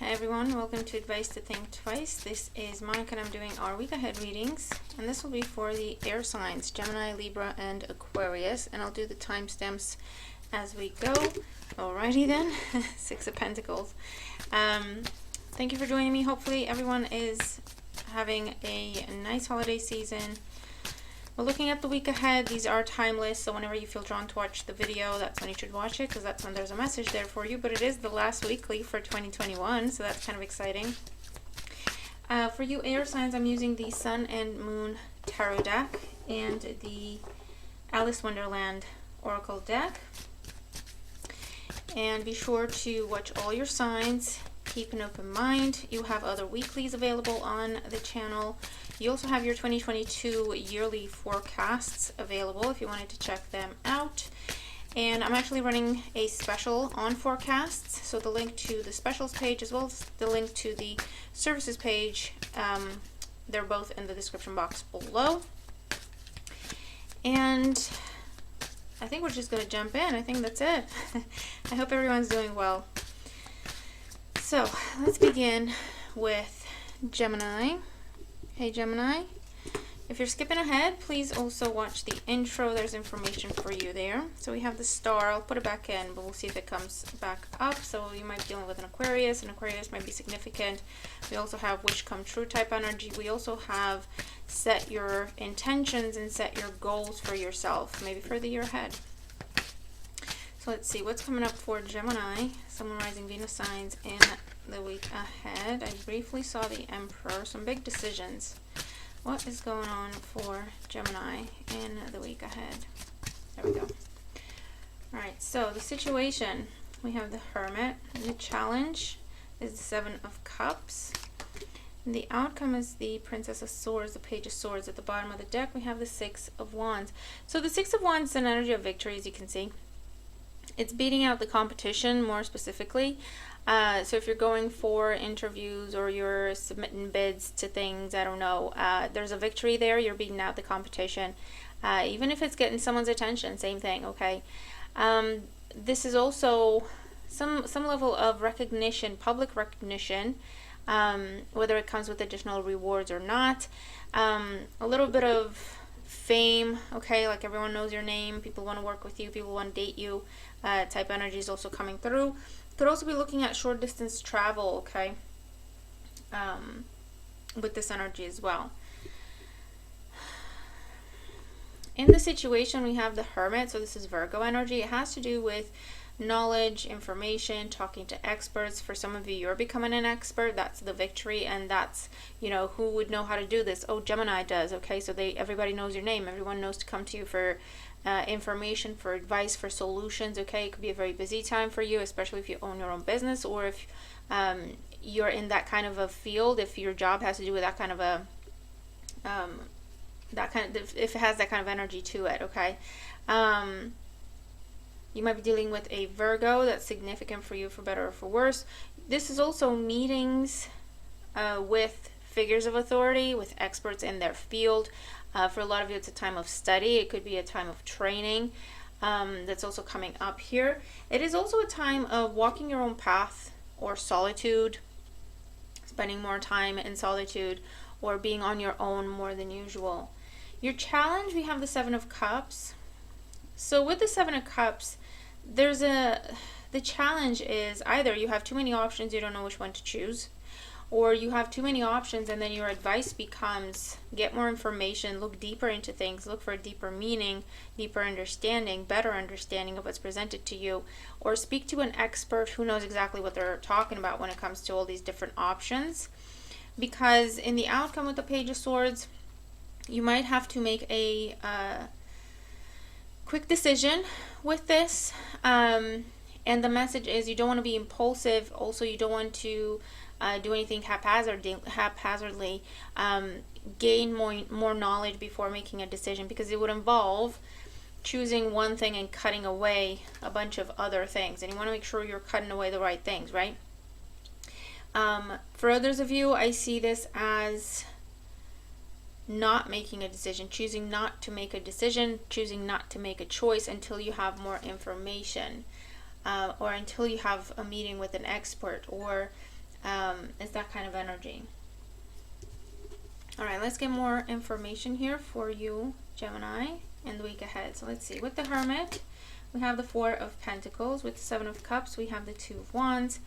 Hi everyone, welcome to Advice to Think Twice. This is Monica and I'm doing our week ahead readings, and this will be for the air signs, Gemini, Libra, and Aquarius, and I'll do the timestamps as we go. Alrighty then, Six of Pentacles. Thank you for joining me. Hopefully everyone is having a nice holiday season. We're looking at the week ahead. These are timeless, so whenever you feel drawn to watch the video, that's when you should watch it, because that's when there's a message there for you. But it is the last weekly for 2021, so that's kind of exciting. For you air signs, I'm using the Sun and Moon Tarot deck and the Alice Wonderland Oracle deck. And be sure to watch all your signs. Keep an open mind. You have other weeklies available on the channel. You also have your 2022 yearly forecasts available if you wanted to check them out. And I'm actually running a special on forecasts, so the link to the specials page as well as the link to the services page, they're both in the description box below. And I think we're just going to jump in. I think that's it. I hope everyone's doing well. So let's begin with Gemini. Hey Gemini, if you're skipping ahead, please also watch the intro. There's information for you there. So we have the star. I'll put it back in, but we'll see if it comes back up. So you might be dealing with an Aquarius. An Aquarius might be significant. We also have wish come true type energy. We also have set your intentions and set your goals for yourself, maybe for the year ahead. So let's see what's coming up for Gemini, Sun, Moon, Rising, Venus signs in the week ahead. I briefly saw the Emperor, some big decisions. What is going on for Gemini in the week ahead? There we go. Alright, so the situation, we have the Hermit. The challenge is the Seven of Cups. And the outcome is the Princess of Swords, the Page of Swords. At the bottom of the deck, we have the Six of Wands. So the Six of Wands is an energy of victory, as you can see. It's beating out the competition more specifically. So if you're going for interviews or you're submitting bids to things, I don't know, there's a victory there. You're beating out the competition. Even if it's getting someone's attention, same thing, okay? This is also some level of recognition, public recognition, whether it comes with additional rewards or not. A little bit of fame, okay, like everyone knows your name, people want to work with you, people want to date you, type energy is also coming through. Could also be looking at short distance travel, okay, with this energy as well. In the situation, we have the Hermit, so this is Virgo energy. It has to do with knowledge, information, talking to experts. For some of you, you're becoming an expert. That's the victory, and that's, you know, who would know how to do this? Oh, Gemini does, okay? So everybody knows your name. Everyone knows to come to you for information, for advice, for solutions, okay? It could be a very busy time for you, especially if you own your own business, or if you're in that kind of a field, if your job has to do with that kind of a if it has that kind of energy to it, okay? You might be dealing with a Virgo that's significant for you, for better or for worse. This is also meetings with figures of authority, with experts in their field. For a lot of you, it's a time of study. It could be a time of training that's also coming up here. It is also a time of walking your own path, or solitude, spending more time in solitude, or being on your own more than usual. Your challenge, we have the Seven of Cups. So with the Seven of Cups, the challenge is either you have too many options, you don't know which one to choose, or you have too many options and then your advice becomes get more information, look deeper into things, look for a deeper meaning, deeper understanding, better understanding of what's presented to you, or speak to an expert who knows exactly what they're talking about when it comes to all these different options. Because in the outcome with the Page of Swords, you might have to make a quick decision with this, and the message is you don't want to be impulsive. Also, you don't want to do anything haphazardly, gain more knowledge before making a decision, because it would involve choosing one thing and cutting away a bunch of other things, and you want to make sure you're cutting away the right things, right? For others of you, I see this as not making a decision, choosing not to make a decision, choosing not to make a choice until you have more information, or until you have a meeting with an expert, or It's that kind of energy. All right, let's get more information here for you, Gemini, in the week ahead. So let's see. With the Hermit, we have the Four of Pentacles. With the Seven of Cups, we have the Two of Wands.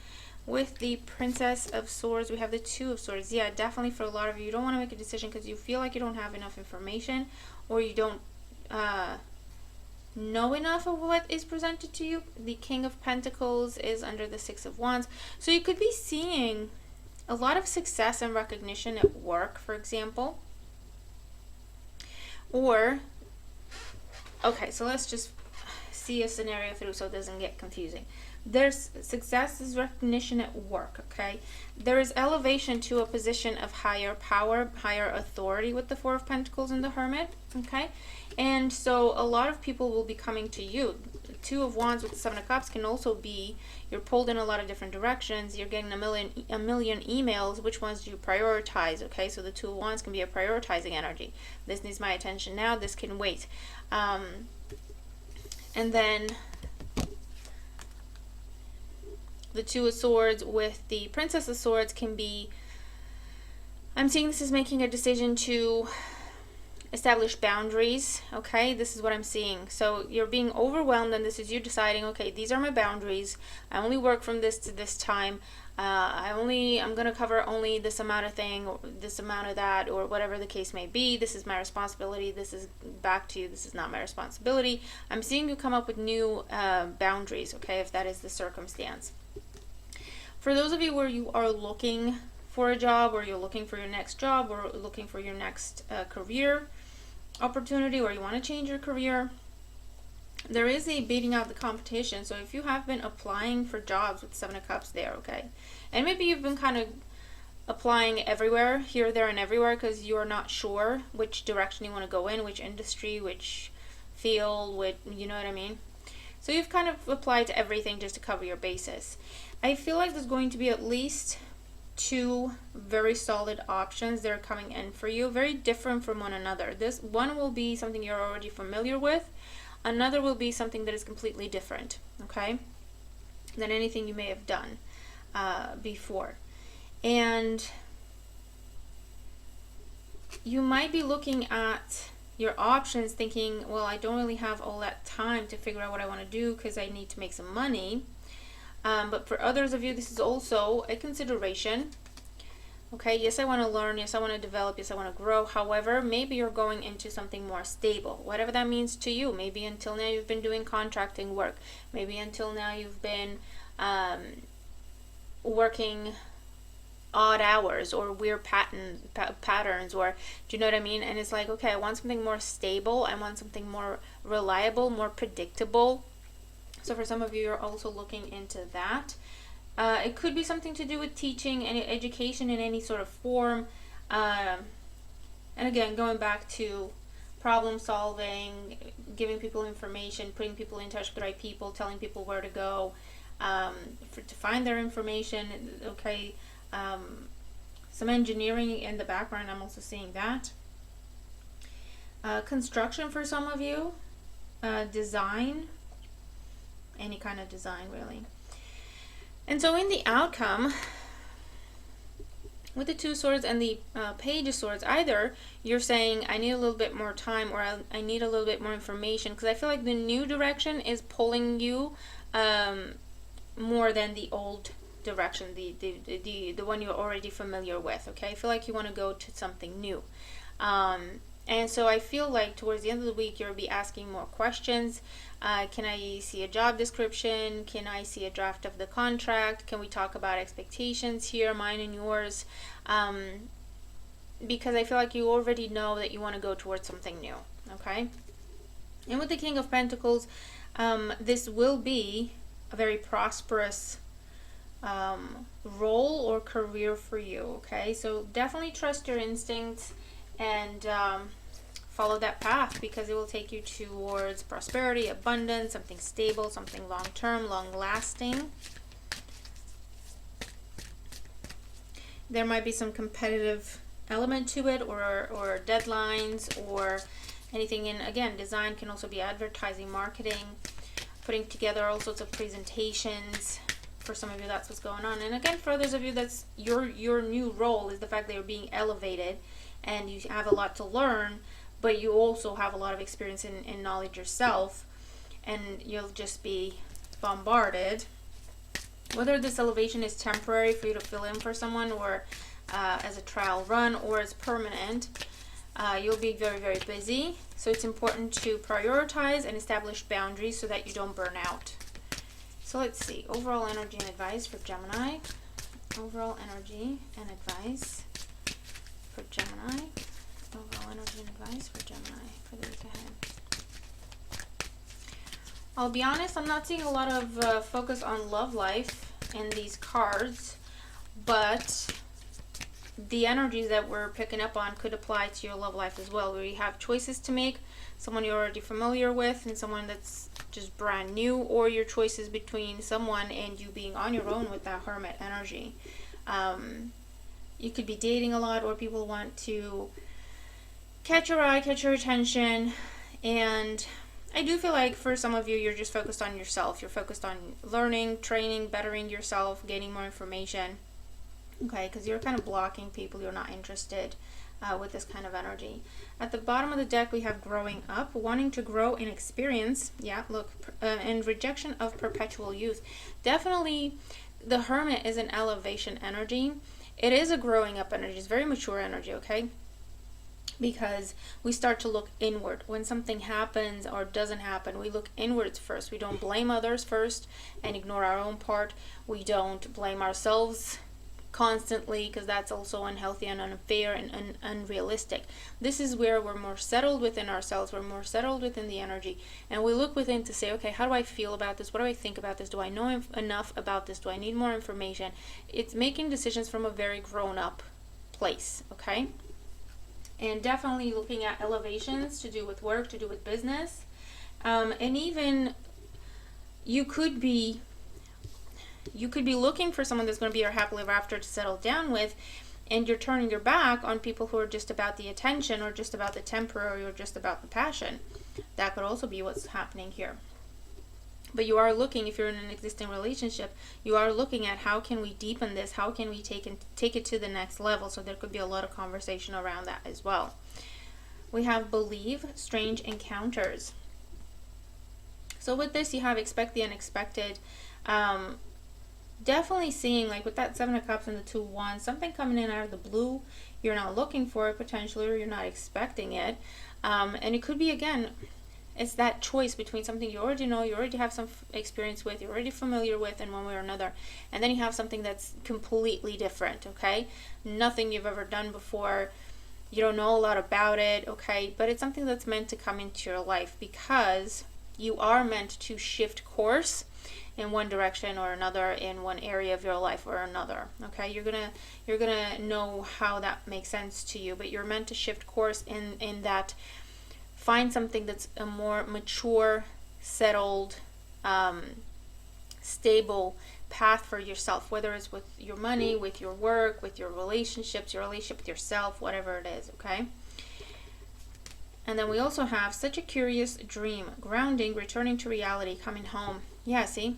With the Princess of Swords, we have the Two of Swords. Yeah, definitely for a lot of you, you don't want to make a decision because you feel like you don't have enough information, or you don't know enough of what is presented to you. The King of Pentacles is under the Six of Wands. So you could be seeing a lot of success and recognition at work, for example. Or, okay, so let's just see a scenario through so it doesn't get confusing. There's success is recognition at work, okay? There is elevation to a position of higher power, higher authority with the Four of Pentacles and the Hermit, okay? And so a lot of people will be coming to you. The Two of Wands with the Seven of Cups can also be, you're pulled in a lot of different directions. You're getting a million emails. Which ones do you prioritize, okay? So the Two of Wands can be a prioritizing energy. This needs my attention now. This can wait. And then the Two of Swords with the Princess of Swords can be, I'm seeing this as making a decision to establish boundaries, okay? This is what I'm seeing. So you're being overwhelmed, and this is you deciding, okay, these are my boundaries. I only work from this to this time. I'm going to cover only this amount of thing, or this amount of that, or whatever the case may be. This is my responsibility. This is back to you. This is not my responsibility. I'm seeing you come up with new boundaries, okay, if that is the circumstance. For those of you where you are looking for a job, or you're looking for your next job, or looking for your next career opportunity, or you want to change your career, there is a beating out the competition. So if you have been applying for jobs with Seven of Cups there, okay, and maybe you've been kind of applying everywhere, here, there, and everywhere, because you're not sure which direction you want to go in, which industry, which field, which, you know what I mean? So you've kind of applied to everything just to cover your bases. I feel like there's going to be at least two very solid options that are coming in for you, very different from one another. This one will be something you're already familiar with. Another will be something that is completely different, okay, than anything you may have done before. And you might be looking at your options thinking, well, I don't really have all that time to figure out what I want to do because I need to make some money. But for others of you, this is also a consideration. Okay, yes, I want to learn. Yes, I want to develop. Yes, I want to grow. However, maybe you're going into something more stable, whatever that means to you. Maybe until now you've been doing contracting work. Maybe until now you've been working odd hours or weird patterns, or do you know what I mean? And it's like, okay, I want something more stable. I want something more reliable, more predictable. So for some of you, you're also looking into that. It could be something to do with teaching and education in any sort of form. And again, going back to problem solving, giving people information, putting people in touch with the right people, telling people where to go to find their information. Okay, some engineering in the background, I'm also seeing that. Construction for some of you, design, any kind of design really. And so in the outcome, with the Two of Swords and the Page of Swords, either you're saying, I need a little bit more time, or I need a little bit more information, because I feel like the new direction is pulling you more than the old direction, the one you're already familiar with, okay? I feel like you want to go to something new. And so I feel like towards the end of the week, you'll be asking more questions. Can I see a job description? Can I see a draft of the contract? Can we talk about expectations here, mine and yours? Because I feel like you already know that you want to go towards something new, okay? And with the King of Pentacles, this will be a very prosperous role or career for you, okay? So definitely trust your instincts and follow that path, because it will take you towards prosperity, abundance, something stable, something long-term, long-lasting. There might be some competitive element to it, or deadlines, or anything in, again, design can also be advertising, marketing, putting together all sorts of presentations, for some of you, that's what's going on. And again, for others of you, that's your new role, is the fact that you're being elevated and you have a lot to learn, but you also have a lot of experience in knowledge yourself, and you'll just be bombarded. Whether this elevation is temporary for you to fill in for someone, or as a trial run, or as permanent, you'll be very, very busy. So it's important to prioritize and establish boundaries so that you don't burn out. So let's see, overall energy and advice for Gemini. Overall energy and advice for Gemini. Overall energy and advice for Gemini for the week ahead. I'll be honest, I'm not seeing a lot of focus on love life in these cards, but the energies that we're picking up on could apply to your love life as well, where you have choices to make, someone you're already familiar with and someone that's just brand new, or your choices between someone and you being on your own with that Hermit energy. You could be dating a lot, or people want to catch your eye, catch your attention, and I do feel like for some of you, you're just focused on yourself. You're focused on learning, training, bettering yourself, gaining more information. Okay, because you're kind of blocking people. You're not interested with this kind of energy. At the bottom of the deck, we have growing up, wanting to grow in experience. Yeah, look, and rejection of perpetual youth. Definitely, the Hermit is an elevation energy. It is a growing up energy. It's very mature energy, okay? Because we start to look inward. When something happens or doesn't happen, we look inwards first. We don't blame others first and ignore our own part. We don't blame ourselves constantly, because that's also unhealthy and unfair and unrealistic. This is where we're more settled within ourselves. We're more settled within the energy, and we look within to say, okay, how do I feel about this? What do I think about this? Do I know enough about this? Do I need more information? It's making decisions from a very grown-up place, okay? And definitely looking at elevations to do with work, to do with business, and even you could be looking for someone that's going to be your happily ever after to settle down with, and you're turning your back on people who are just about the attention, or just about the temporary, or just about the passion. That could also be what's happening here. But you are looking, if you're in an existing relationship, you are looking at how can we deepen this, how can we take it to the next level. So there could be a lot of conversation around that as well. We have believe, strange encounters. So with this, you have expect the unexpected. Definitely seeing, like with that Seven of Cups and the Two of Wands, something coming in out of the blue. You're not looking for it potentially, or you're not expecting it. And it could be, again, it's that choice between something you already know, you already have some experience with, you're already familiar with in one way or another, and then you have something that's completely different, okay? Nothing you've ever done before. You don't know a lot about it, okay? But it's something that's meant to come into your life, because you are meant to shift course in one direction or another, in one area of your life or another, okay? You're gonna know how that makes sense to you, but you're meant to shift course in that. Find something that's a more mature, settled, stable path for yourself, whether it's with your money, with your work, with your relationships, your relationship with yourself, whatever it is, okay? And then we also have such a curious dream, grounding, returning to reality, coming home. Yeah, see?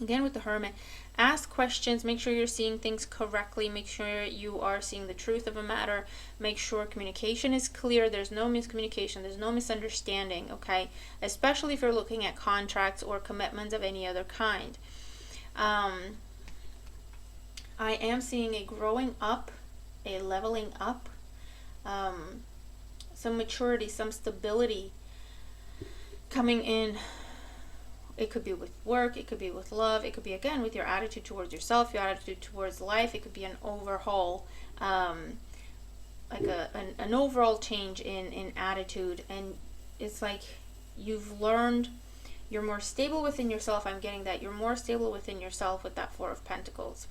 Again with the Hermit, ask questions, make sure you're seeing things correctly, make sure you are seeing the truth of a matter, make sure communication is clear, there's no miscommunication, there's no misunderstanding, okay? Especially if you're looking at contracts or commitments of any other kind. I am seeing a growing up, a leveling up, some maturity, some stability coming in. It could be with work, it could be with love, it could be, again, with your attitude towards yourself, your attitude towards life. It could be an overhaul, like an overall change in attitude. And it's like you've learned, you're more stable within yourself. I'm getting that. You're more stable within yourself with that Four of Pentacles.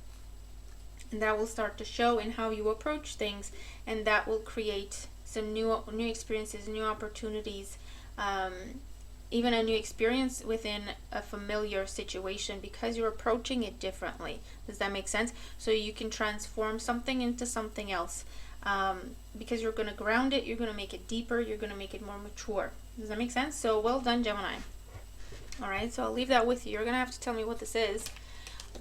And that will start to show in how you approach things, and that will create some new experiences, new opportunities, even a new experience within a familiar situation, because you're approaching it differently. Does that make sense? So you can transform something into something else, because you're going to ground it, you're going to make it deeper, you're going to make it more mature. Does that make sense? So well done, Gemini. All right, so I'll leave that with you. You're going to have to tell me what this is.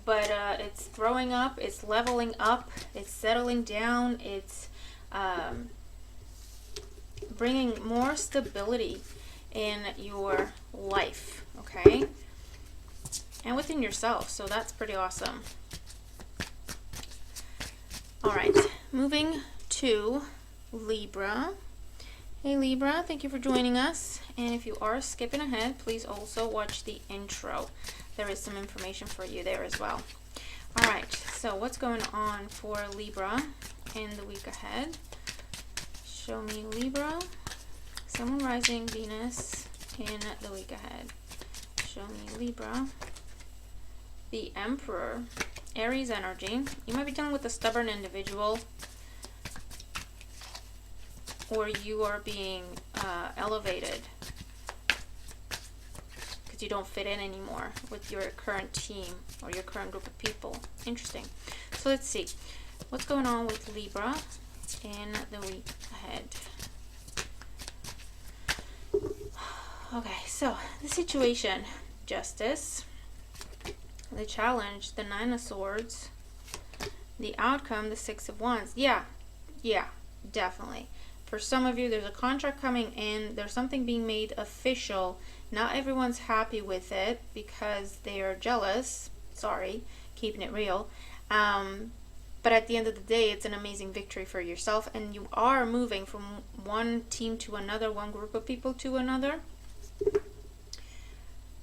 but it's growing up, it's leveling up, it's settling down, it's bringing more stability in your life, okay? And within yourself, so that's pretty awesome. All right, moving to Libra. Hey Libra, thank you for joining us. And if you are skipping ahead, please also watch the intro. There is some information for you there as well. All right, so what's going on for Libra in the week ahead? Show me Libra, Sun, Moon, Rising, Venus in the week ahead. Show me Libra. The Emperor, Aries energy. You might be dealing with a stubborn individual, or you are being elevated because you don't fit in anymore with your current team or your current group of people. Interesting. So let's see. What's going on with Libra in the week ahead? Okay, so the situation, Justice. The challenge, the Nine of Swords. The outcome, the Six of Wands. Yeah, definitely. For some of you, there's a contract coming in. There's something being made official. Not everyone's happy with it because they are jealous. Sorry, keeping it real. But at the end of the day, it's an amazing victory for yourself. And you are moving from one team to another, one group of people to another.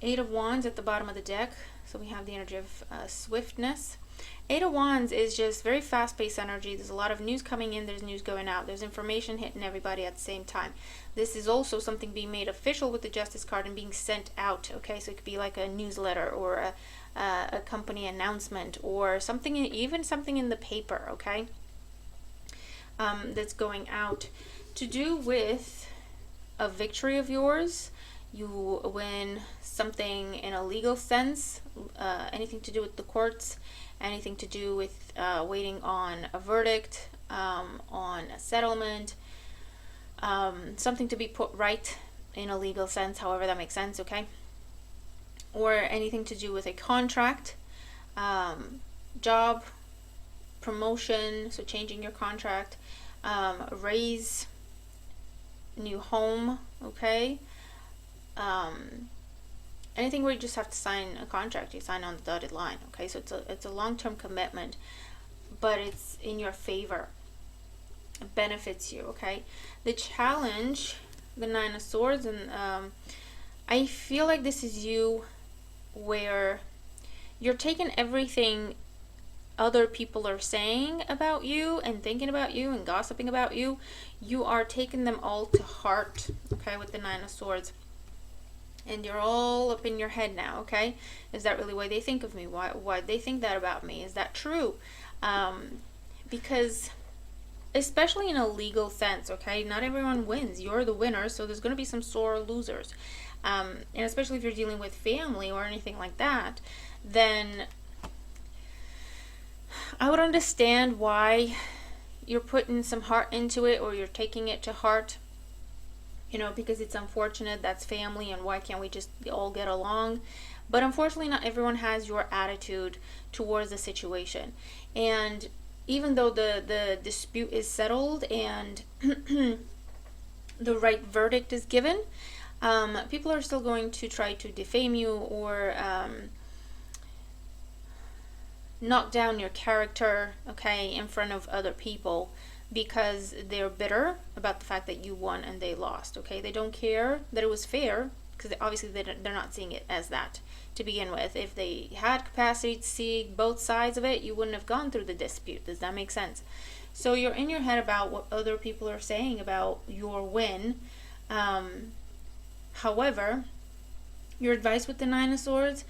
Eight of Wands at the bottom of the deck. So we have the energy of swiftness. Eight of Wands is just very fast-paced energy. There's a lot of news coming in. There's news going out. There's information hitting everybody at the same time. This is also something being made official with the Justice card and being sent out. Okay, so it could be like a newsletter or a company announcement or something, even something in the paper. Okay, that's going out to do with a victory of yours. You win something in a legal sense, anything to do with the courts, anything to do with waiting on a verdict, on a settlement, something to be put right in a legal sense, however that makes sense, okay? Or anything to do with a contract, job, promotion, so changing your contract, raise, new home, okay? Anything where you just have to sign a contract, you sign on the dotted line, okay? So it's a long-term commitment, but it's in your favor. It benefits you, okay? The challenge, the Nine of Swords, and I feel like this is you where you're taking everything other people are saying about you and thinking about you and gossiping about you. You are taking them all to heart, okay, with the Nine of Swords. And you're all up in your head now, okay? Is that really why they think of me? Why they think that about me? Is that true? Because, especially in a legal sense, okay? Not everyone wins. You're the winner, so there's going to be some sore losers. And especially if you're dealing with family or anything like that, then I would understand why you're putting some heart into it or you're taking it to heart. You know, because it's unfortunate, that's family, and why can't we just all get along? But unfortunately, not everyone has your attitude towards the situation. And even though the dispute is settled and the right verdict is given, people are still going to try to defame you or knock down your character, okay, in front of other people, because they're bitter about the fact that you won and they lost, okay? They don't care that it was fair, because obviously they're not seeing it as that to begin with. If they had capacity to see both sides of it, you wouldn't have gone through the dispute. Does that make sense? So you're in your head about what other people are saying about your win. However, your advice with the Nine of Swords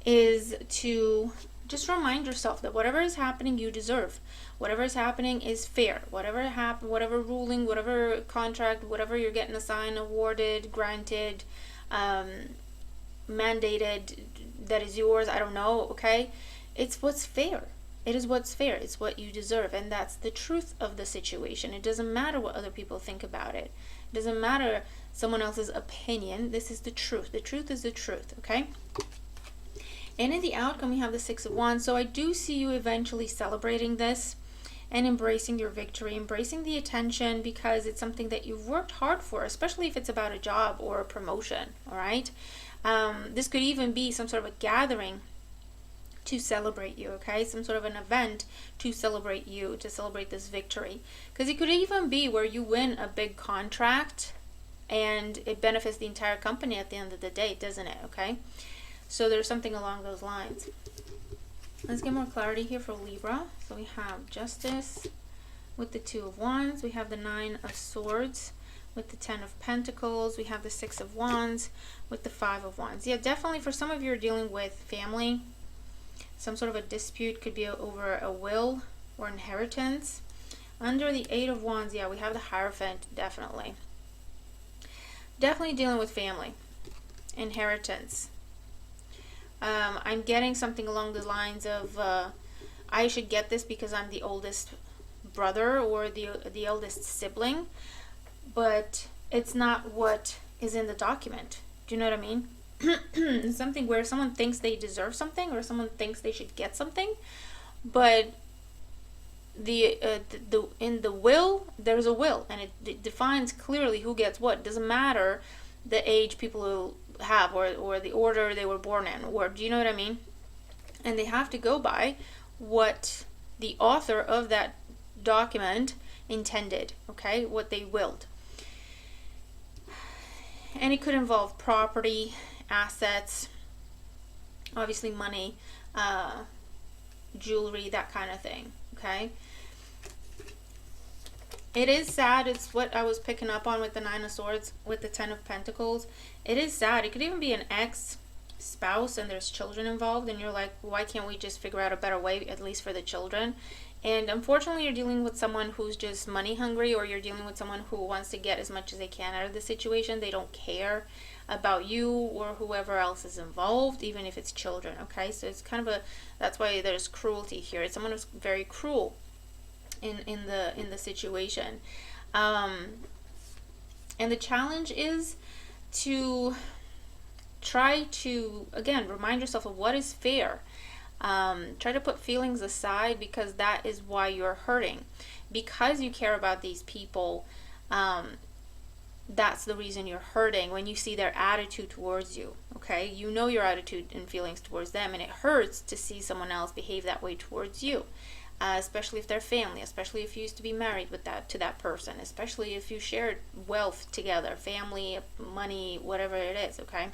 is to just remind yourself that whatever is happening, you deserve. Whatever is happening is fair. Whatever ruling, whatever contract, whatever you're getting assigned, awarded, granted, mandated, that is yours, I don't know, okay? It's what's fair. It is what's fair. It's what you deserve. And that's the truth of the situation. It doesn't matter what other people think about it. It doesn't matter someone else's opinion. This is the truth. The truth is the truth, okay? And in the outcome, you have the Six of Wands. So I do see you eventually celebrating this and embracing your victory, embracing the attention, because it's something that you've worked hard for, especially if it's about a job or a promotion, all right? This could even be some sort of a gathering to celebrate you, okay? Some sort of an event to celebrate you, to celebrate this victory. Because it could even be where you win a big contract and it benefits the entire company at the end of the day, doesn't it, okay? So there's something along those lines. Let's get more clarity here for Libra. So we have Justice with the Two of Wands. We have the Nine of Swords with the Ten of Pentacles. We have the Six of Wands with the Five of Wands. Yeah, definitely for some of you are dealing with family. Some sort of a dispute, could be over a will or inheritance. Under the Eight of Wands, yeah, we have the Hierophant, definitely. Definitely dealing with family, inheritance. I'm getting something along the lines of I should get this because I'm the oldest brother or the eldest sibling, but it's not what is in the document. Do you know what I mean? It's something where someone thinks they deserve something or someone thinks they should get something, but in the will, there's a will, and it defines clearly who gets what. It doesn't matter the age people have or the order they were born in, or do you know what I mean? And they have to go by what the author of that document intended, okay, what they willed. And it could involve property, assets, obviously money, jewelry, that kind of thing, okay? It is sad. It's what I was picking up on with the Nine of Swords, with the Ten of Pentacles. It is sad. It could even be an ex-spouse and there's children involved, and you're like, why can't we just figure out a better way, at least for the children? And unfortunately, you're dealing with someone who's just money hungry, or you're dealing with someone who wants to get as much as they can out of the situation. They don't care about you or whoever else is involved, even if it's children, okay? So it's kind of that's why there's cruelty here. It's someone who's very cruel in the situation. And the challenge is to try to, again, remind yourself of what is fair. Try to put feelings aside, because that is why you're hurting. Because you care about these people, that's the reason you're hurting, when you see their attitude towards you, okay? You know your attitude and feelings towards them, and it hurts to see someone else behave that way towards you. Especially if they're family, especially if you used to be married to that person, especially if you shared wealth together, family, money, whatever it is, okay?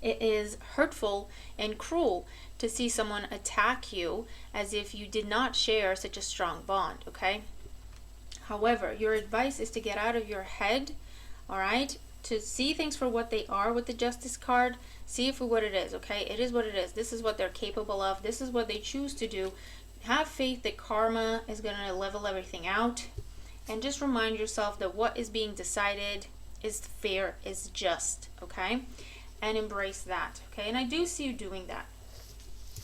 It is hurtful and cruel to see someone attack you as if you did not share such a strong bond, okay? However, your advice is to get out of your head, all right? To see things for what they are with the Justice card. See it for what it is, okay? It is what it is. This is what they're capable of. This is what they choose to do. Have faith that karma is going to level everything out, and just remind yourself that what is being decided is fair, is just, okay? And embrace that, okay? And I do see you doing that,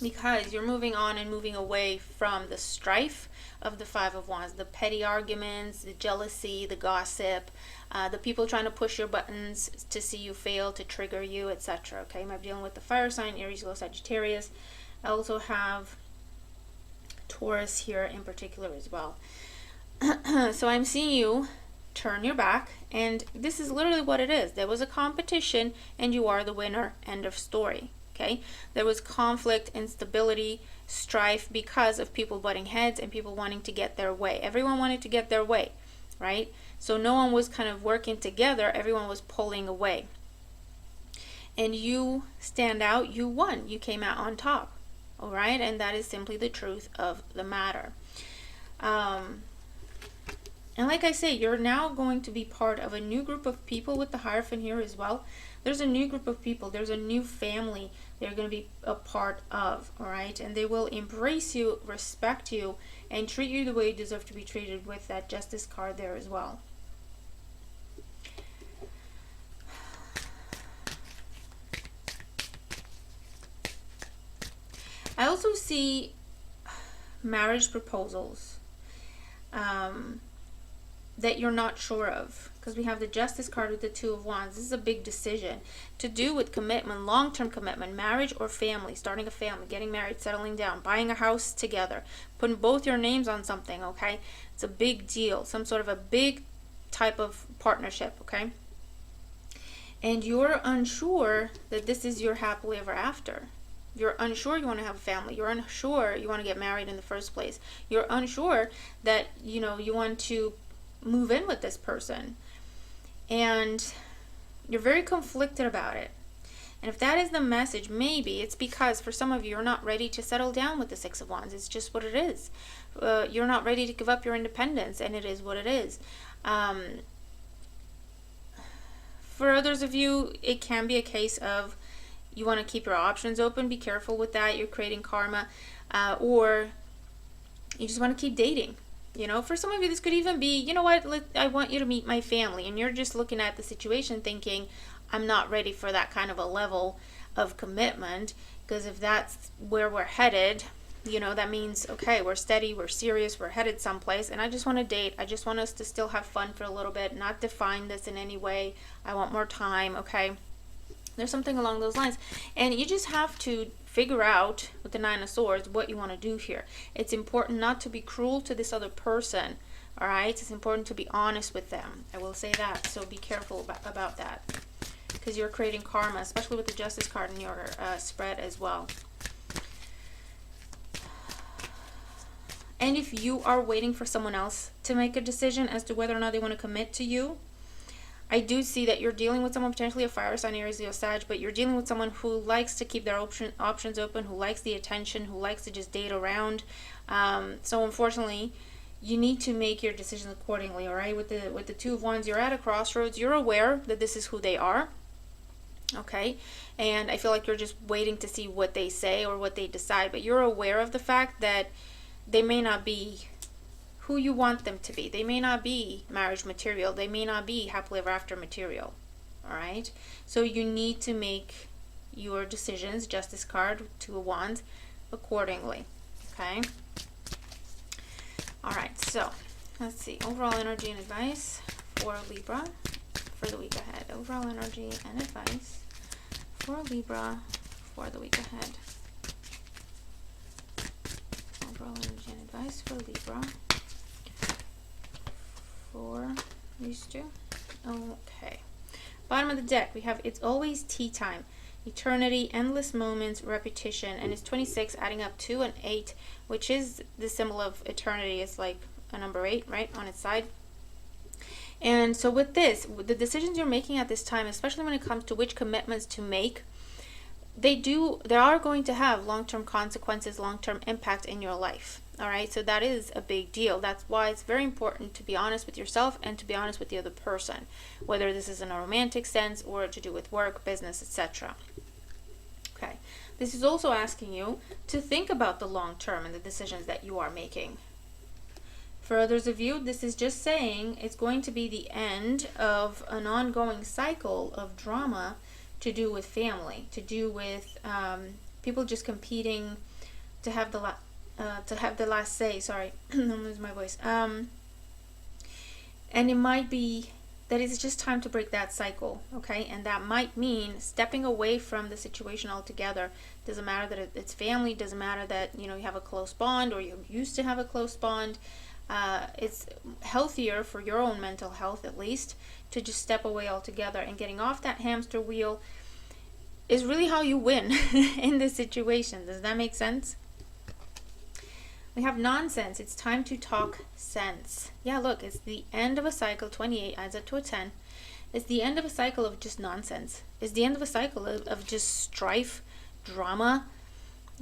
because you're moving on and moving away from the strife of the Five of Wands, the petty arguments, the jealousy, the gossip, the people trying to push your buttons to see you fail, to trigger you, etc. Okay, you might be dealing with the fire sign, Aries, Leo, Sagittarius. I also have Taurus here in particular as well. So I'm seeing you turn your back, and this is literally what it is. There was a competition and you are the winner. End of story. Okay, there was conflict, instability, strife because of people butting heads and people wanting to get their way. Everyone wanted to get their way, right? So no one was kind of working together. Everyone was pulling away. And you stand out. You won. You came out on top. All right, and that is simply the truth of the matter. And like I say, you're now going to be part of a new group of people with the Hierophant here as well. There's a new group of people. There's a new family they're going to be a part of, all right? And they will embrace you, respect you, and treat you the way you deserve to be treated with that Justice card there as well. I also see marriage proposals. that you're not sure of, because we have the Justice card with the Two of Wands. This is a big decision to do with commitment, long-term commitment, marriage or family, starting a family, getting married, settling down, buying a house together, putting both your names on something, okay? It's a big deal, some sort of a big type of partnership, okay? And you're unsure that this is your happily ever after. You're unsure you want to have a family. You're unsure you want to get married in the first place. You're unsure that, you know, you want to move in with this person. And you're very conflicted about it. And if that is the message, maybe it's because for some of you, you're not ready to settle down with the Six of Wands. It's just what it is. You're not ready to give up your independence, and it is what it is. For others of you, it can be a case of you want to keep your options open. Be careful with that. You're creating karma. Or you just want to keep dating. You know, for some of you, this could even be, you know what, I want you to meet my family. And you're just looking at the situation thinking, I'm not ready for that kind of a level of commitment. Because if that's where we're headed, you know, that means, okay, we're steady, we're serious, we're headed someplace. And I just want to date. I just want us to still have fun for a little bit, not define this in any way. I want more time, okay? There's something along those lines. And you just have to figure out with the Nine of Swords what you want to do here. It's important not to be cruel to this other person, all right? It's important to be honest with them. I will say that. So be careful about that, because you're creating karma, especially with the Justice card in your spread as well. And if you are waiting for someone else to make a decision as to whether or not they want to commit to you, I do see that you're dealing with someone, potentially a fire sign, Aries, Leo, Sag, but you're dealing with someone who likes to keep their options open, who likes the attention, who likes to just date around. So unfortunately, you need to make your decisions accordingly, all right? With the Two of Wands, you're at a crossroads. You're aware that this is who they are, okay? And I feel like you're just waiting to see what they say or what they decide, but you're aware of the fact that they may not be who you want them to be. They may not be marriage material. They may not be happily ever after material. All right? So you need to make your decisions, Justice card, Two of Wands, accordingly. Okay? All right. So let's see. Overall energy and advice for Libra for the week ahead. Overall energy and advice for Libra for the week ahead. Overall energy and advice for Libra for these two. Okay. Bottom of the deck, we have It's Always Tea Time, Eternity, Endless Moments, Repetition, and it's 26, adding up to an 8, which is the symbol of eternity. It's like a number 8, right, on its side. And so with this, with the decisions you're making at this time, especially when it comes to which commitments to make, they are going to have long-term consequences, long-term impact in your life. All right, so that is a big deal. That's why it's very important to be honest with yourself and to be honest with the other person, whether this is in a romantic sense or to do with work, business, etc. Okay, this is also asking you to think about the long term and the decisions that you are making. For others of you, this is just saying it's going to be the end of an ongoing cycle of drama to do with family, to do with people just competing to have the last say. Sorry, I'm losing my voice. And it might be that it's just time to break that cycle, okay? And that might mean stepping away from the situation altogether. Doesn't matter that it's family. Doesn't matter that you have a close bond or you used to have a close bond. It's healthier for your own mental health, at least, to just step away altogether. And getting off that hamster wheel is really how you win in this situation. Does that make sense? We have nonsense. It's time to talk sense. Yeah, look, it's the end of a cycle. 28 adds up to a 10. It's the end of a cycle of just nonsense. It's the end of a cycle of just strife, drama,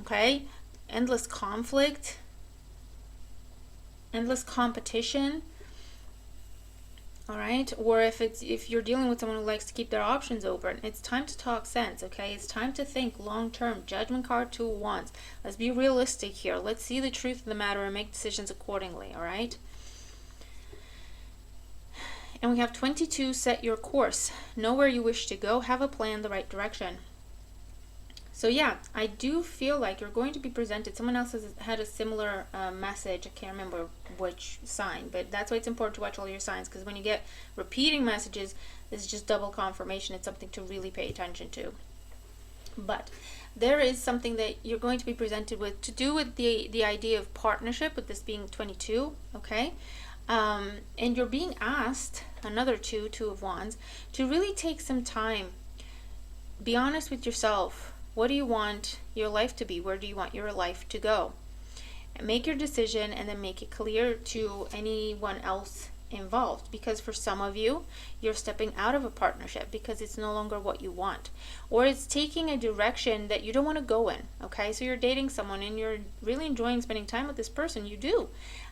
okay? Endless conflict, endless competition. All right, or if you're dealing with someone who likes to keep their options open, it's time to talk sense, okay? It's time to think long term. Judgment card, 2 of Wands. Let's be realistic here. Let's see the truth of the matter and make decisions accordingly, all right? And we have 22, set your course. Know where you wish to go. Have a plan, the right direction. So yeah, I do feel like you're going to be presented. Someone else has had a similar message. I can't remember which sign, but that's why it's important to watch all your signs, because when you get repeating messages, this is just double confirmation. It's something to really pay attention to. But there is something that you're going to be presented with to do with the idea of partnership, with this being 22, okay? And you're being asked, another two of wands, to really take some time. Be honest with yourself. What do you want your life to be? Where do you want your life to go? And make your decision, and then make it clear to anyone else involved, because for some of you, you're stepping out of a partnership because it's no longer what you want, or it's taking a direction that you don't want to go in. Okay, so you're dating someone and you're really enjoying spending time with this person, you do,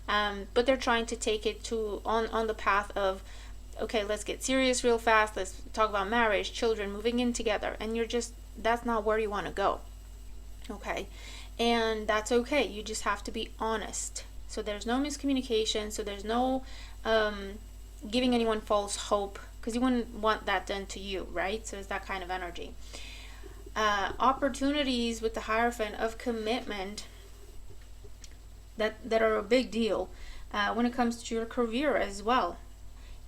but they're trying to take it to on the path of, okay, let's get serious real fast, let's talk about marriage, children, moving in together, and you're just, that's not where you want to go. Okay, and that's okay. You just have to be honest. So there's no miscommunication, so there's no giving anyone false hope, because you wouldn't want that done to you, right? So it's that kind of energy. Opportunities with the Hierophant of commitment that are a big deal when it comes to your career as well.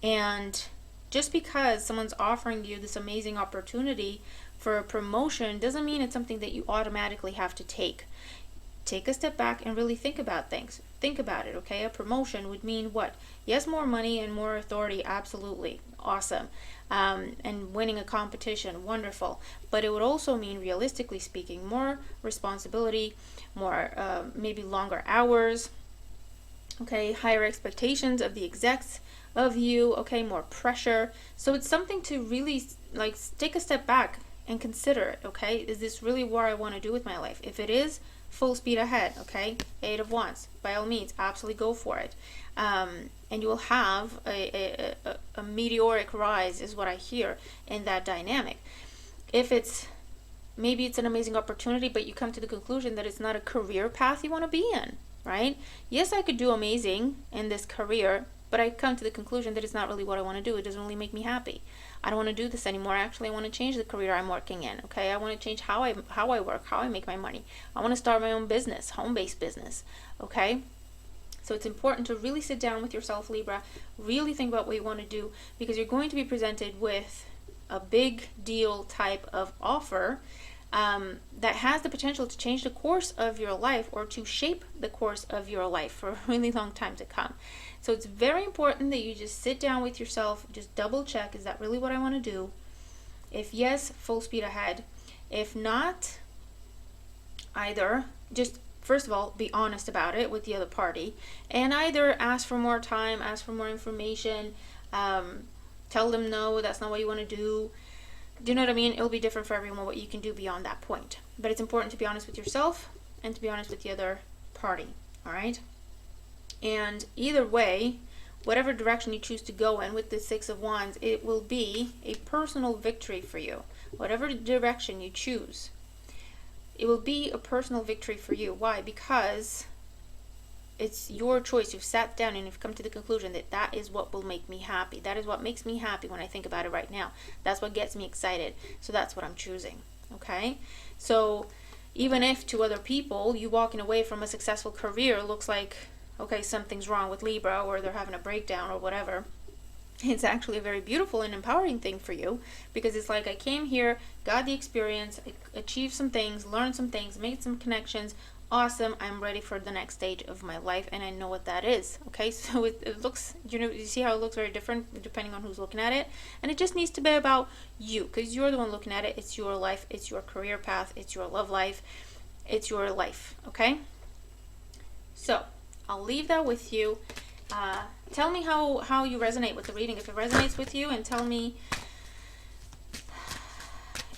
And just because someone's offering you this amazing opportunity for a promotion doesn't mean it's something that you automatically have to take. Take a step back and really think about things. Think about it, okay? A promotion would mean what? Yes, more money and more authority, absolutely. Awesome. And winning a competition, wonderful. But it would also mean, realistically speaking, more responsibility, more maybe longer hours, okay? Higher expectations of the execs of you, okay? More pressure. So it's something to really, like, take a step back and consider it, okay? Is this really what I want to do with my life? If it is, full speed ahead, okay? 8 of Wands, by all means, absolutely go for it. And you will have a meteoric rise, is what I hear in that dynamic. If it's, maybe it's an amazing opportunity, but you come to the conclusion that it's not a career path you want to be in, right? Yes, I could do amazing in this career, but I come to the conclusion that it's not really what I want to do. It doesn't really make me happy. I don't want to do this anymore. Actually, I want to change the career I'm working in. Okay, I want to change how I work, how I make my money. I want to start my own business, home-based business. Okay, so it's important to really sit down with yourself, Libra. Really think about what you want to do, because you're going to be presented with a big deal type of offer that has the potential to change the course of your life, or to shape the course of your life for a really long time to come. So it's very important that you just sit down with yourself, just double check, is that really what I want to do? If yes, full speed ahead. If not, either just, first of all, be honest about it with the other party, and either ask for more time, ask for more information, tell them no, that's not what you want to do. Do you know what I mean? It'll be different for everyone what you can do beyond that point. But it's important to be honest with yourself and to be honest with the other party, all right? And either way, whatever direction you choose to go in with the 6 of Wands, it will be a personal victory for you. Whatever direction you choose, it will be a personal victory for you. Why? Because it's your choice. You've sat down and you've come to the conclusion that that is what will make me happy. That is what makes me happy when I think about it right now. That's what gets me excited. So that's what I'm choosing. Okay? So even if to other people, you walking away from a successful career looks like, okay, something's wrong with Libra, or they're having a breakdown or whatever, it's actually a very beautiful and empowering thing for you, because it's like, I came here, got the experience, achieved some things, learned some things, made some connections. Awesome, I'm ready for the next stage of my life, and I know what that is. Okay, so it looks, you see how it looks very different depending on who's looking at it, and it just needs to be about you, because you're the one looking at it. It's your life, it's your career path, it's your love life, it's your life. Okay, so I'll leave that with you. Tell me how you resonate with the reading, if it resonates with you, and tell me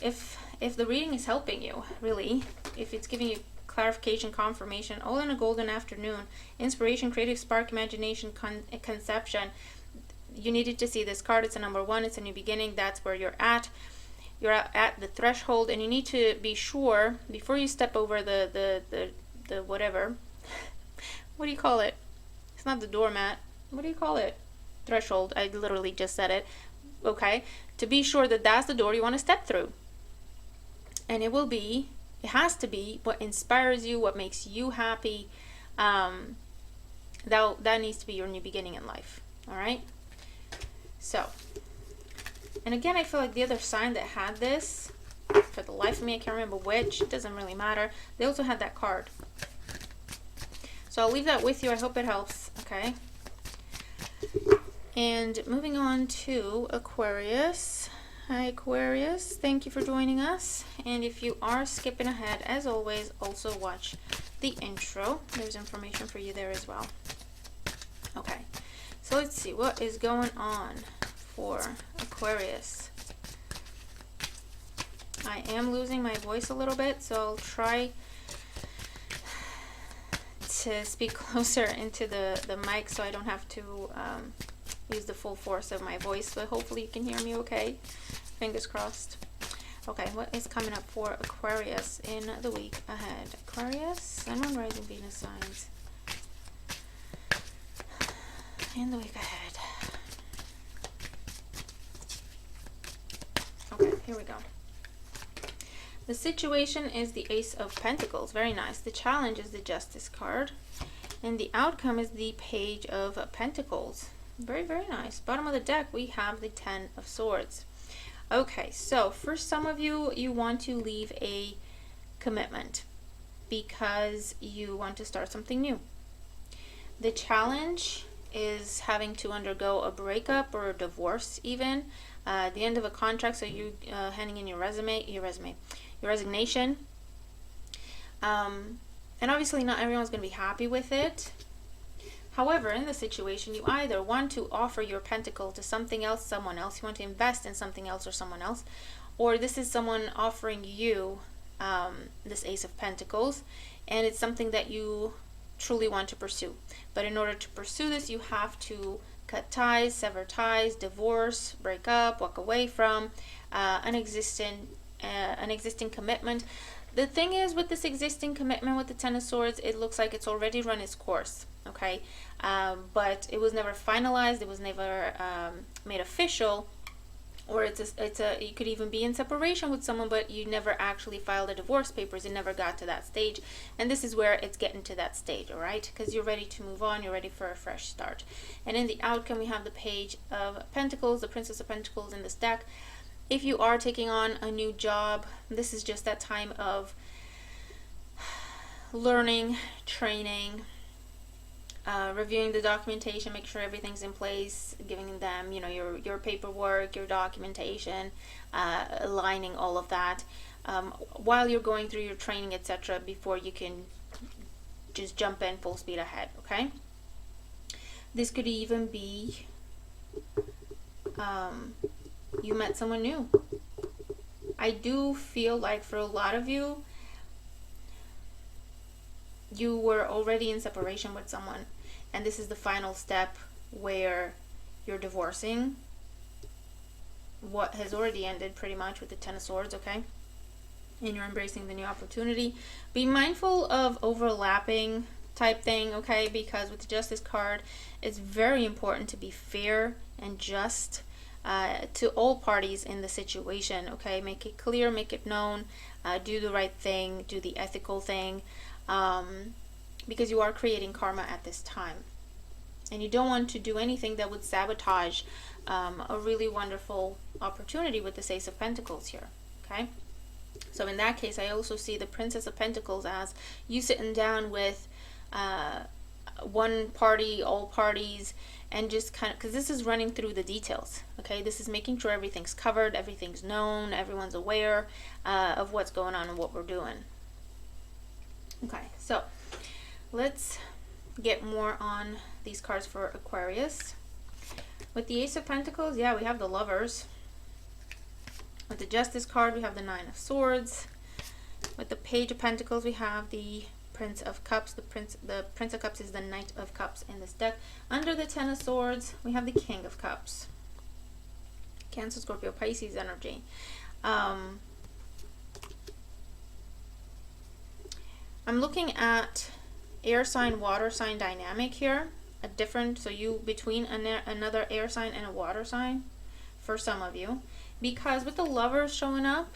if the reading is helping you, really, if it's giving you clarification, confirmation, all in a golden afternoon, inspiration, creative spark, imagination, conception. You needed to see this card. It's a number 1. It's a new beginning. That's where you're at. You're at the threshold, and you need to be sure before you step over the whatever. What do you call it? It's not the doormat. What do you call it? Threshold. I literally just said it. Okay? To be sure that that's the door you want to step through. And it will be It has to be what inspires you, what makes you happy. That needs to be your new beginning in life. All right. So, and again, I feel like the other sign that had this, for the life of me, I can't remember which. It doesn't really matter. They also had that card. So I'll leave that with you. I hope it helps. Okay. And moving on to Aquarius. Hi Aquarius, thank you for joining us. And if you are skipping ahead, as always, also watch the intro. There's information for you there as well. Okay, so let's see what is going on for Aquarius. I am losing my voice a little bit, so I'll try to speak closer into the mic so I don't have to use the full force of my voice, but hopefully you can hear me okay. Fingers crossed. Okay, what is coming up for Aquarius in the week ahead? Aquarius, Sun, Moon, Rising, Venus signs in the week ahead. Okay, here we go. The situation is the Ace of Pentacles. Very nice. The challenge is the Justice card. And the outcome is the Page of Pentacles. Very, very nice. Bottom of the deck, we have the Ten of Swords. Okay, so for some of you, you want to leave a commitment because you want to start something new. The challenge is having to undergo a breakup or a divorce even. The end of a contract, so you handing in your resignation. And obviously not everyone's going to be happy with it. However, in the situation, you either want to offer your pentacle to something else, someone else. You want to invest in something else or someone else. Or this is someone offering you this Ace of Pentacles. And it's something that you truly want to pursue. But in order to pursue this, you have to cut ties, sever ties, divorce, break up, walk away from an existing commitment. The thing is, with this existing commitment with the Ten of Swords, it looks like it's already run its course, okay? But it was never finalized, it was never made official, or you could even be in separation with someone, but you never actually filed the divorce papers, it never got to that stage, and this is where it's getting to that stage, all right? Because you're ready to move on, you're ready for a fresh start. And in the outcome, we have the Page of Pentacles, the Princess of Pentacles in this deck. If you are taking on a new job, this is just that time of learning, training, reviewing the documentation, make sure everything's in place, giving them, your paperwork, your documentation, aligning all of that while you're going through your training, etc., before you can just jump in full speed ahead, okay? This could even be you met someone new. I do feel like for a lot of you, you were already in separation with someone, and this is the final step where you're divorcing what has already ended pretty much with the Ten of Swords, okay? And you're embracing the new opportunity. Be mindful of overlapping type thing, okay? Because with the Justice card, it's very important to be fair and just to all parties in the situation, okay? Make it clear, make it known, do the right thing, do the ethical thing, because you are creating karma at this time. And you don't want to do anything that would sabotage a really wonderful opportunity with the Ace of Pentacles here, okay? So in that case, I also see the Princess of Pentacles as you sitting down with one party, all parties, and just kind of, because this is running through the details, okay? This is making sure everything's covered, everything's known, everyone's aware of what's going on and what we're doing. Okay, so let's get more on these cards for Aquarius. With the Ace of Pentacles, yeah, we have the Lovers. With the Justice card, we have the Nine of Swords. With the Page of Pentacles, we have the Prince of Cups. The Prince of Cups is the Knight of Cups in this deck. Under the Ten of Swords, we have the King of Cups. Cancer, Scorpio, Pisces energy. I'm looking at air sign, water sign dynamic here. So you between another air sign and a water sign for some of you. Because with the Lovers showing up,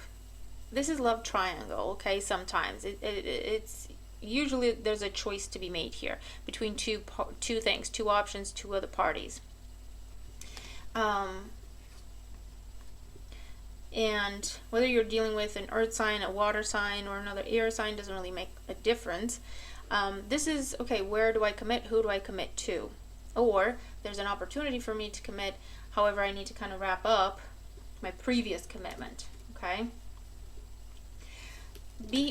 this is love triangle, okay? Sometimes it's usually there's a choice to be made here between two things, two options, two other parties. And whether you're dealing with an earth sign, a water sign, or another air sign doesn't really make a difference. This is, okay, where do I commit? Who do I commit to? Or there's an opportunity for me to commit, however I need to kind of wrap up my previous commitment, okay?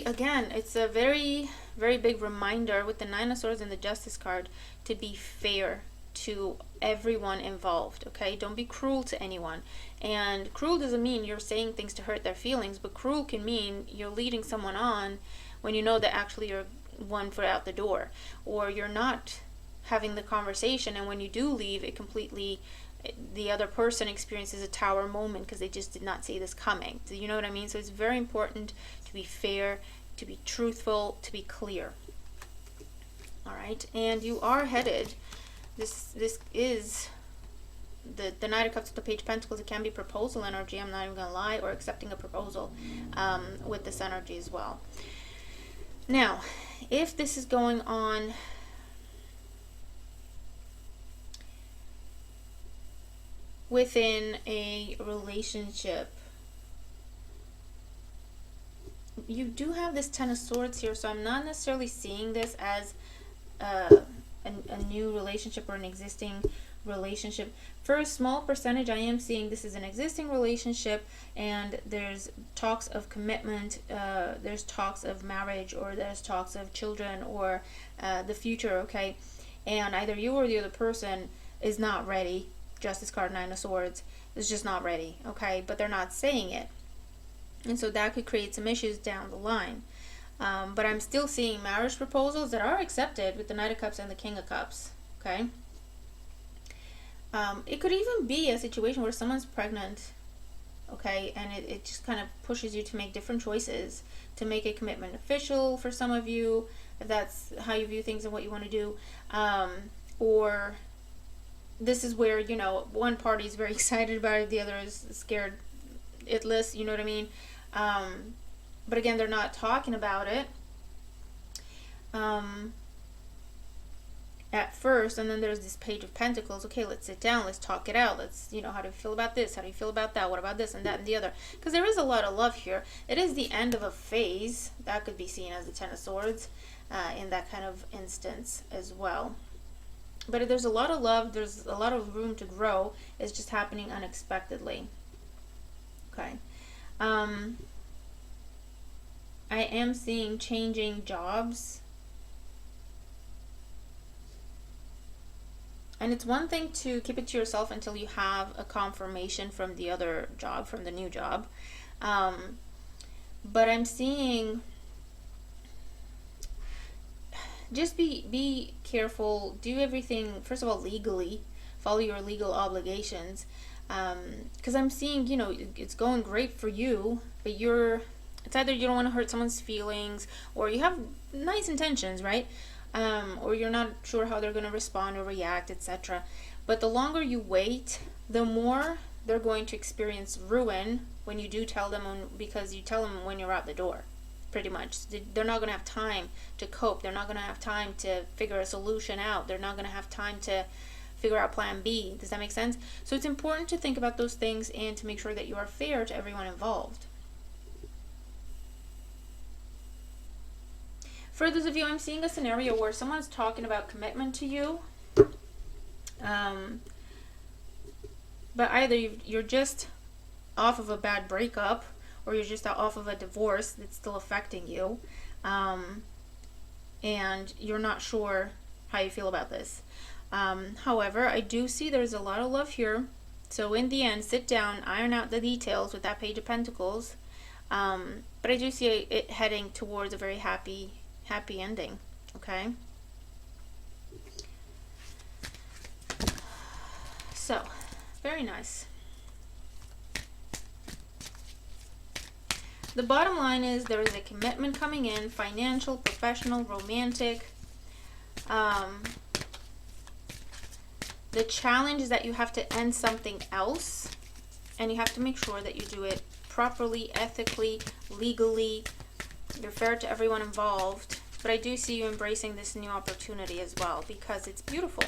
Again, it's a very, very big reminder with the Nine of Swords and the Justice card to be fair to everyone involved, okay? Don't be cruel to anyone. And cruel doesn't mean you're saying things to hurt their feelings, but cruel can mean you're leading someone on when you know that actually you're one foot out the door, or you're not having the conversation, and when you do leave, the other person experiences a tower moment because they just did not see this coming. Do you know what I mean? So it's very important to be fair, to be truthful, to be clear. All right, and you are headed. This is the Knight of Cups with the Page of Pentacles. It can be proposal energy, I'm not even gonna lie, or accepting a proposal with this energy as well. Now, if this is going on within a relationship, you do have this Ten of Swords here, so I'm not necessarily seeing this as a new relationship or an existing relationship. For a small percentage, I am seeing this is an existing relationship, and there's talks of commitment, there's talks of marriage, or there's talks of children, or the future, okay? And either you or the other person is not ready. Justice card, Nine of Swords, is just not ready, okay? But they're not saying it. And so that could create some issues down the line. But I'm still seeing marriage proposals that are accepted with the Knight of Cups and the King of Cups, okay? It could even be a situation where someone's pregnant, okay? And it just kind of pushes you to make different choices, to make a commitment official for some of you, if that's how you view things and what you want to do. Or this is where, you know, one party is very excited about it, the other is scared itless, you know what I mean? But again, they're not talking about it at first, and then there's this Page of Pentacles. Okay, let's sit down, let's talk it out, let's, you know, how do you feel about this, how do you feel about that, what about this and that and the other, because there is a lot of love here. It is the end of a phase. That could be seen as the Ten of Swords in that kind of instance as well. But there's a lot of love, there's a lot of room to grow. It's just happening unexpectedly. Okay. I am seeing changing jobs. And it's one thing to keep it to yourself until you have a confirmation from the other job, from the new job. But I'm seeing, just be careful, do everything, first of all, legally, follow your legal obligations, because I'm seeing, you know, it's going great for you, but it's either you don't want to hurt someone's feelings, or you have nice intentions, right? Or you're not sure how they're going to respond or react, etc. But the longer you wait, the more they're going to experience ruin when you do tell them, because you tell them when you're out the door. Pretty much. They're not going to have time to cope. They're not going to have time to figure a solution out. They're not going to have time to figure out plan B. Does that make sense? So it's important to think about those things and to make sure that you are fair to everyone involved. For those of you, I'm seeing a scenario where someone's talking about commitment to you. But either you're just off of a bad breakup, or you're just off of a divorce that's still affecting you, and you're not sure how you feel about this. However, I do see there's a lot of love here. So in the end, sit down, iron out the details with that Page of Pentacles. But I do see it heading towards a very happy ending. Okay. So, very nice. The bottom line is there is a commitment coming in, financial, professional, romantic. The challenge is that you have to end something else, and you have to make sure that you do it properly, ethically, legally. You're fair to everyone involved. But I do see you embracing this new opportunity as well, because it's beautiful.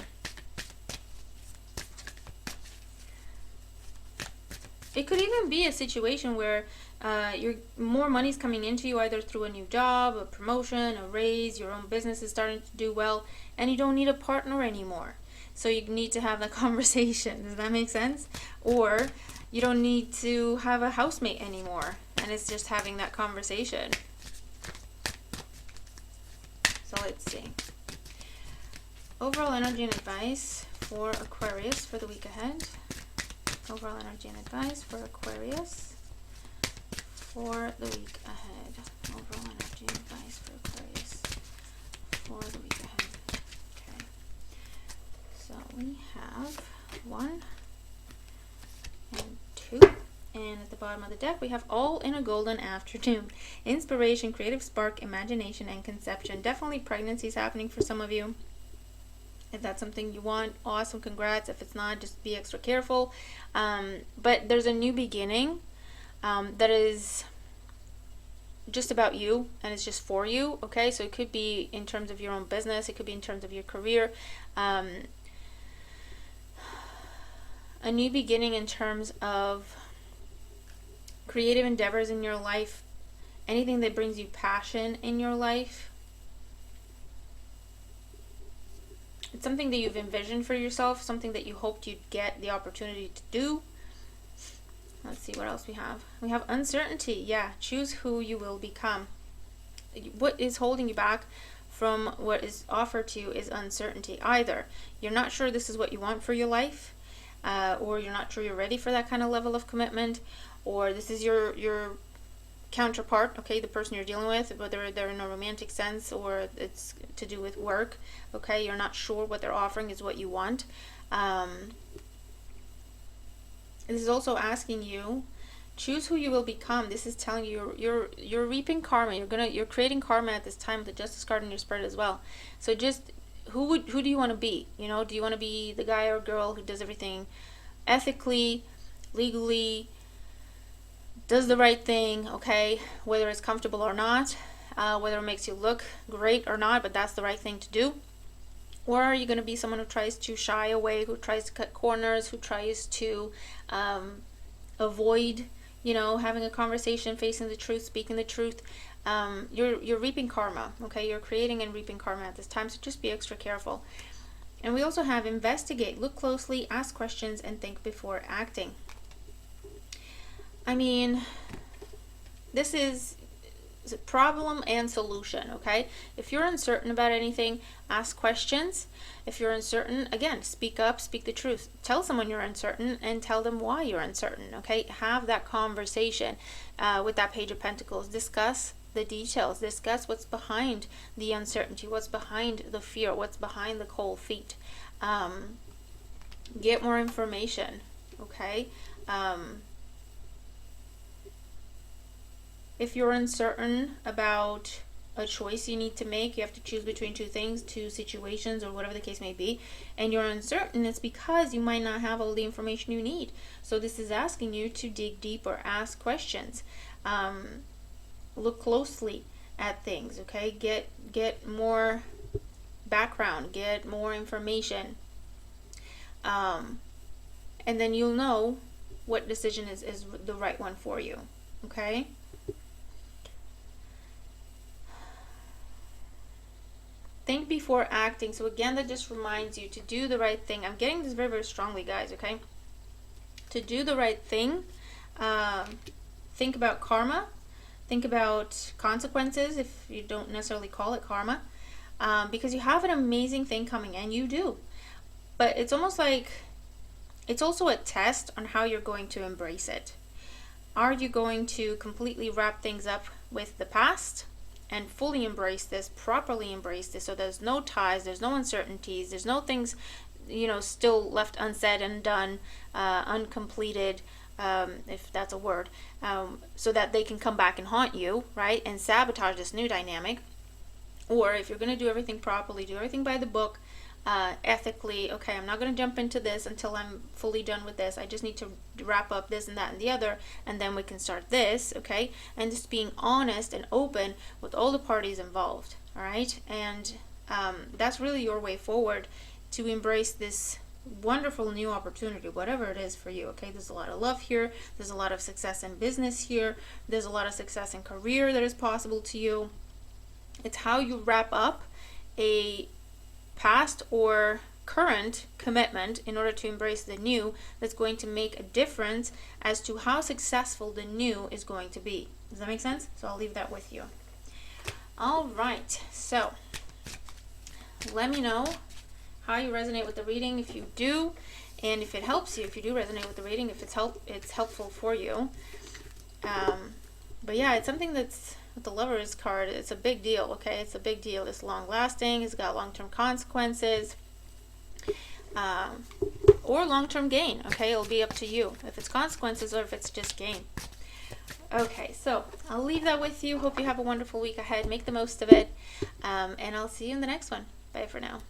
It could even be a situation where more money's coming into you, either through a new job, a promotion, a raise, your own business is starting to do well, and you don't need a partner anymore. So you need to have that conversation. Does that make sense? Or you don't need to have a housemate anymore, and it's just having that conversation. So let's see. Overall energy and advice for Aquarius for the week ahead. Overall energy and advice for Aquarius for the week ahead. Overall energy and advice for Aquarius for the week ahead. Okay. So we have 1 and 2. And at the bottom of the deck, we have all in a golden afternoon. Inspiration, creative spark, imagination, and conception. Definitely pregnancy is happening for some of you. If that's something you want, awesome, congrats. If it's not, just be extra careful. But there's a new beginning that is just about you, and it's just for you, okay? So it could be in terms of your own business. It could be in terms of your career. A new beginning in terms of creative endeavors in your life, anything that brings you passion in your life. It's something that you've envisioned for yourself, something that you hoped you'd get the opportunity to do. Let's see what else we have. We have uncertainty. Yeah, choose who you will become. What is holding you back from what is offered to you is uncertainty. Either you're not sure this is what you want for your life, or you're not sure you're ready for that kind of level of commitment, or this is your counterpart, okay, the person you're dealing with, whether they're in a romantic sense or it's to do with work, okay, you're not sure what they're offering is what you want. This is also asking you, choose who you will become. This is telling you you're reaping karma. You're creating karma at this time with the Justice card in your spread as well. So just who do you want to be? You know, do you want to be the guy or girl who does everything ethically, legally, does the right thing, okay, whether it's comfortable or not, whether it makes you look great or not, but that's the right thing to do? Or are you going to be someone who tries to shy away, who tries to cut corners, who tries to avoid, you know, having a conversation, facing the truth, speaking the truth? You're reaping karma, okay? You're creating and reaping karma at this time, so just be extra careful. And we also have investigate, look closely, ask questions, and think before acting. I mean, this is problem and solution, okay? If you're uncertain about anything, ask questions. If you're uncertain, again, speak up, speak the truth. Tell someone you're uncertain and tell them why you're uncertain, okay? Have that conversation with that Page of Pentacles. Discuss the details. Discuss what's behind the uncertainty, what's behind the fear, what's behind the cold feet. Get more information, okay? If you're uncertain about a choice you need to make, you have to choose between two things, two situations, or whatever the case may be, and you're uncertain, it's because you might not have all the information you need. So this is asking you to dig deeper, ask questions, look closely at things, okay? Get more background, get more information, and then you'll know what decision is the right one for you, okay? Think before acting. So again, that just reminds you to do the right thing. I'm getting this very, very strongly, guys, okay? To do the right thing, think about karma, think about consequences, if you don't necessarily call it karma, because you have an amazing thing coming, and you do. But it's almost like, it's also a test on how you're going to embrace it. Are you going to completely wrap things up with the past and fully embrace this, properly embrace this, so there's no ties, there's no uncertainties, there's no things, you know, still left unsaid, undone, uncompleted, if that's a word, so that they can come back and haunt you, right, and sabotage this new dynamic? Or if you're going to do everything properly, do everything by the book, ethically, okay, I'm not going to jump into this until I'm fully done with this. I just need to wrap up this and that and the other, and then we can start this, okay? And just being honest and open with all the parties involved, all right? And that's really your way forward to embrace this wonderful new opportunity, whatever it is for you, okay? There's a lot of love here. There's a lot of success in business here. There's a lot of success in career that is possible to you. It's how you wrap up a past or current commitment in order to embrace the new that's going to make a difference as to how successful the new is going to be. Does that make sense? So I'll leave that with you. All right, so let me know how you resonate with the reading, if you do, and if it helps you, if you do resonate with the reading, if it's helpful for you. But yeah, it's something that's with the Lovers card. It's a big deal, okay? It's a big deal. It's long lasting. It's got long-term consequences, or long-term gain, okay? It'll be up to you if it's consequences or if it's just gain. Okay, so I'll leave that with you. Hope you have a wonderful week ahead. Make the most of it, and I'll see you in the next one. Bye for now.